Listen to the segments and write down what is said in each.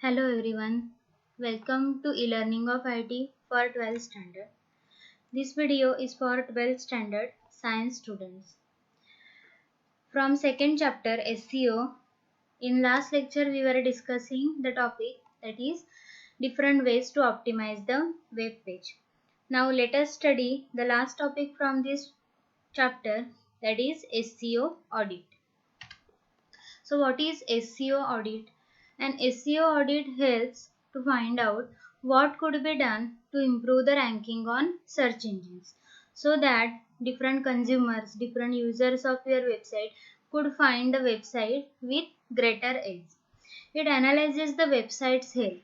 Hello everyone, welcome to e-learning of IT for 12th standard. This video is for 12th standard science students. From second chapter SEO, in last lecture we were discussing the topic that is different ways to optimize the web page. Now let us study the last topic from this chapter, that is SEO audit. So what is SEO audit? An SEO audit helps to find out what could be done to improve the ranking on search engines so that different consumers, different users of your website could find the website with greater edge. It analyzes the website's health.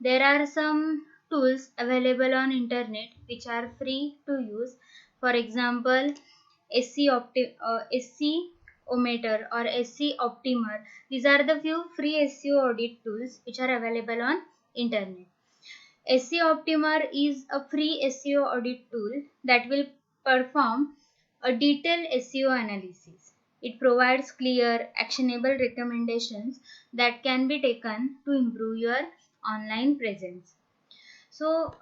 There are some tools available on internet which are free to use. For example, SEOmeter or SC Optimer. These are the few free SEO audit tools which are available on internet. SC Optimer is a free SEO audit tool that will perform a detailed SEO analysis. It provides clear, actionable recommendations that can be taken to improve your online presence. So,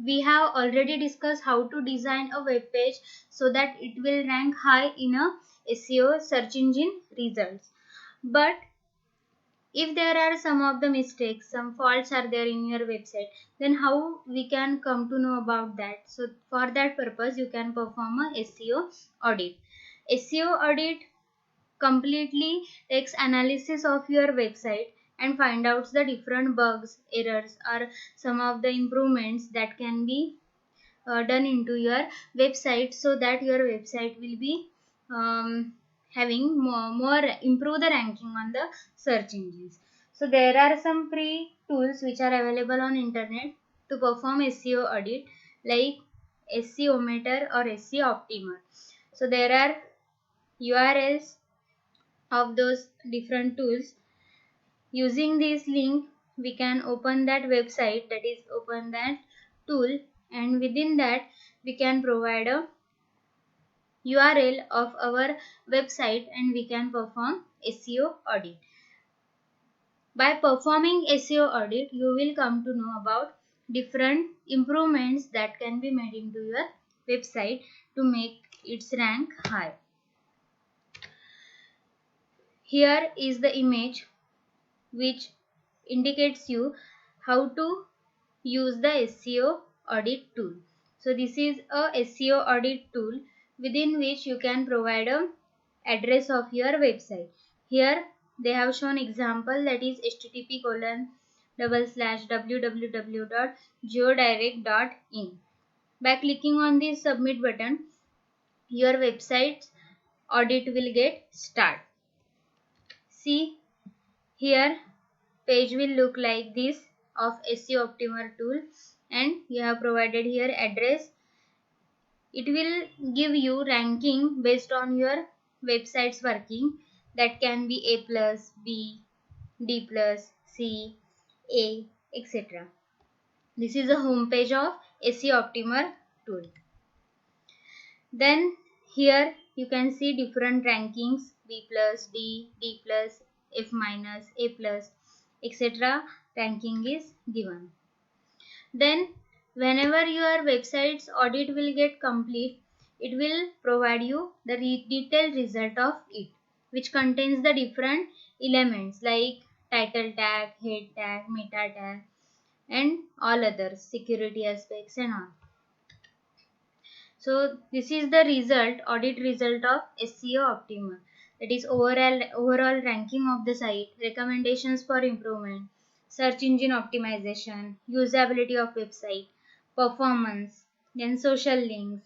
we have already discussed how to design a web page so that it will rank high in a SEO search engine results. But if there are some of the mistakes, some faults are there in your website, then how we can come to know about that? So for that purpose you can perform a SEO audit. SEO audit completely takes analysis of your website and find out the different bugs, errors or some of the improvements that can be done into your website so that your website will be having more improve the ranking on the search engines. So there are some free tools which are available on internet to perform SEO audit like SEOmeter or SC Optimer. So there are URLs of those different tools. Using this link we can open that website, that is open that tool, and within that we can provide a URL of our website and we can perform SEO audit. By performing SEO audit, you will come to know about different improvements that can be made into your website to make its rank high. Here is the image which indicates you how to use the SEO audit tool. So this is a SEO audit tool within which you can provide a address of your website. Here they have shown example, that is http://www.geodirect.in. By clicking on this submit button, your website's audit will get start. See, here page will look like this of SEO Optimer tool, and you have provided here address. It will give you ranking based on your website's working, that can be A plus, B, D plus, C, A, etc. This is a home page of SEO Optimer tool. Then here you can see different rankings, B plus, D, D plus, F minus, A plus, etc. ranking is given. Then whenever your website's audit will get complete, it will provide you the detailed result of it, which contains the different elements like title tag, head tag, meta tag and all others, security aspects and all. So this is the result, audit result of SEO Optimer. That is overall ranking of the site, recommendations for improvement, search engine optimization, usability of website, performance, then social links,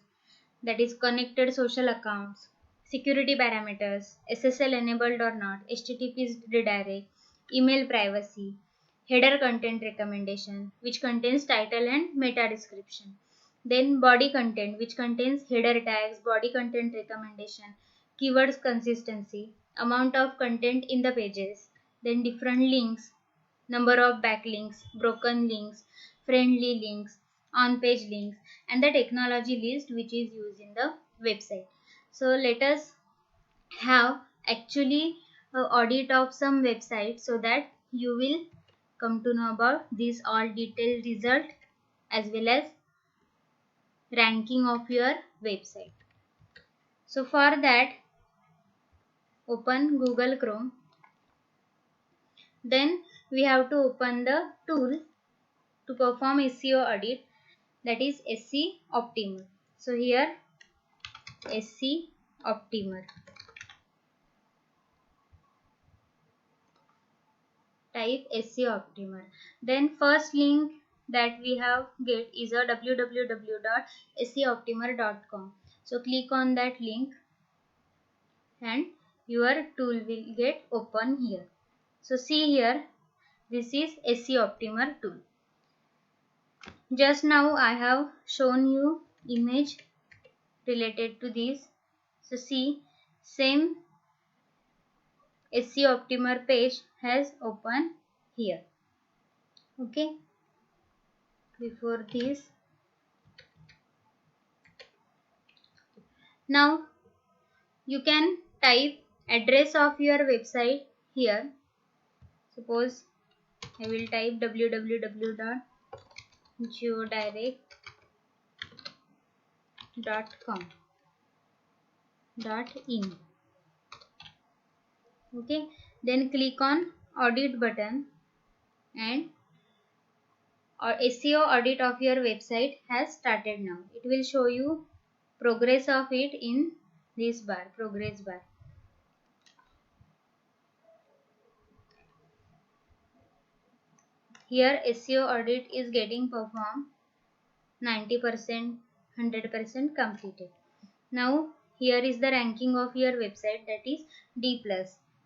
that is connected social accounts, security parameters, SSL enabled or not, HTTP redirect, email privacy, header content recommendation, which contains title and meta description. Then body content, which contains header tags, body content recommendation, keywords consistency, amount of content in the pages, then different links, number of backlinks, broken links, friendly links, on page links, and the technology list which is used in the website. So let us have actually a audit of some website so that you will come to know about these all detailed result as well as ranking of your website. So for that, open Google Chrome. Then we have to open the tool to perform SEO audit, that is SC Optimer. So here SC Optimer. Type SEO Optimer. Then first link that we have get is a www.seoptimer.com. So click on that link and your tool will get open here. So see here, this is SEO Optimer tool. Just now I have shown you image related to this. So see, same SEO Optimer page has opened here. Okay. Before this, now you can type address of your website here. Suppose I will type www.geodirect.com.in. Okay, then click on audit button and SEO audit of your website has started now. It will show you progress of it in this bar, progress bar. Here SEO audit is getting performed 90%, 100% completed. Now here is the ranking of your website, that is D+,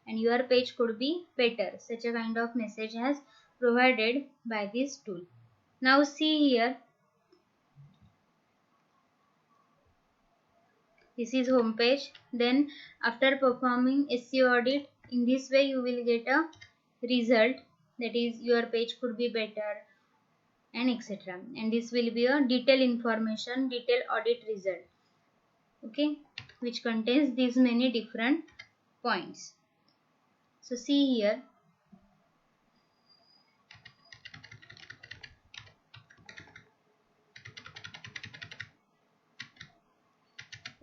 and your page could be better. Such a kind of message has provided by this tool. Now see here, this is home page. Then after performing SEO audit, in this way you will get a result, that is your page could be better and etc. And this will be a detailed information, detailed audit result. Okay, which contains these many different points. So see here,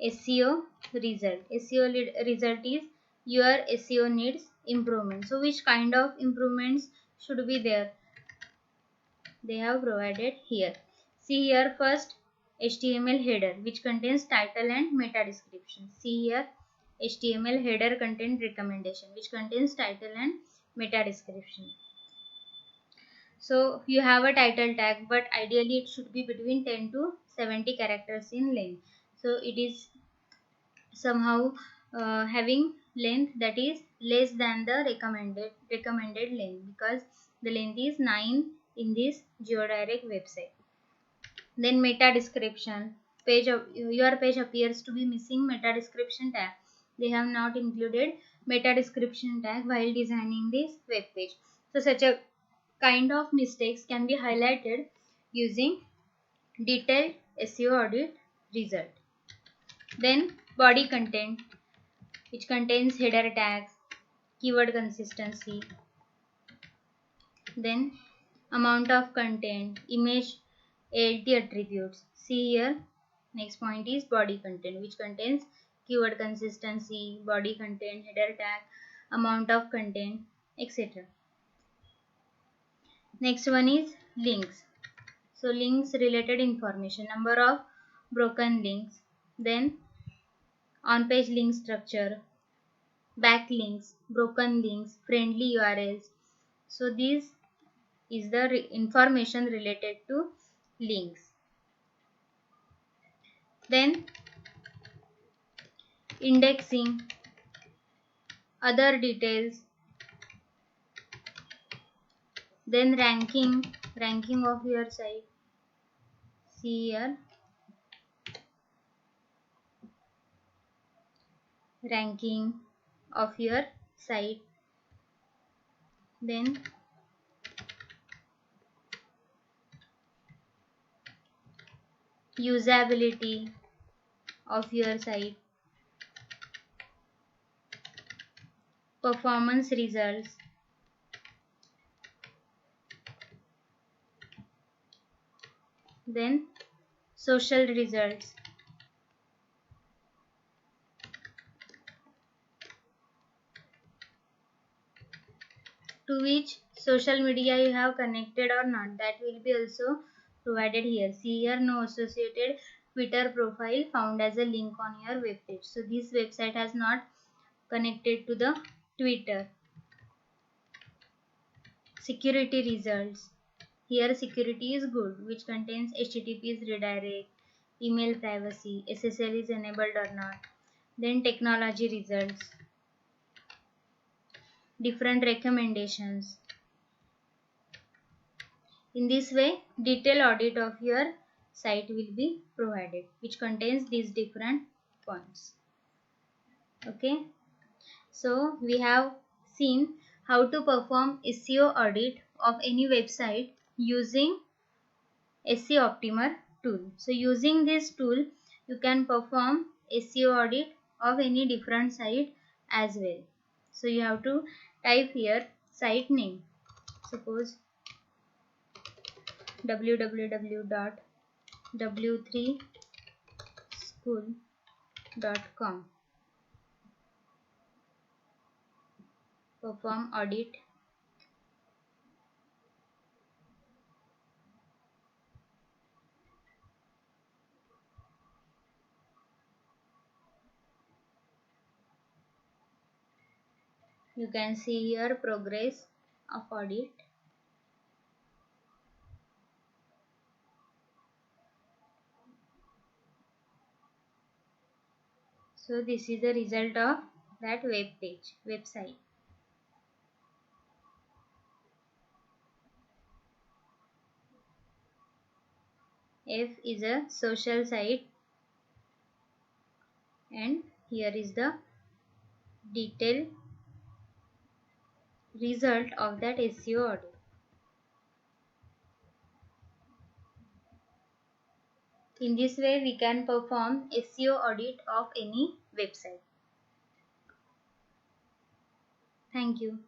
SEO result. SEO result is your SEO needs improvement. So which kind of improvements should be there? They have provided here. See here, first HTML header which contains title and meta description. See here, HTML header content recommendation which contains title and meta description. So you have a title tag, but ideally it should be between 10 to 70 characters in length. So it is somehow having length that is less than the recommended length, because the length is 9 in this GeoDirect website. Then meta description, your page appears to be missing meta description tag. They have not included meta description tag while designing this web page. So such a kind of mistakes can be highlighted using detailed SEO audit result. Then body content, which contains header tags, keyword consistency, then amount of content, image ALT attributes. See here, next point is body content, which contains keyword consistency, body content, header tag, amount of content, etc. Next one is links. So links related information, number of broken links, then on page link structure, backlinks, broken links, friendly URLs. So this is the information related to links. Then indexing, other details, then ranking of your site. See here, ranking of your site, then usability of your site, performance results, Then social results, to which social media you have connected or not, that will be also provided here. See here, no associated Twitter profile found as a link on your web page. So this website has not connected to the Twitter. Security results. Here security is good, which contains HTTP is redirect, email privacy, SSL is enabled or not. Then technology results, different recommendations. In this way, detailed audit of your site will be provided, which contains these different points. Okay, so we have seen how to perform SEO audit of any website using SEO Optimer tool. So using this tool, you can perform SEO audit of any different site as well. So you have to type here site name. Suppose www.w3school.com. Perform audit. You can see here progress of audit. So this is the result of that website. F is a social site, and here is the detailed result of that SEO audit. In this way, we can perform SEO audit of any website. Thank you.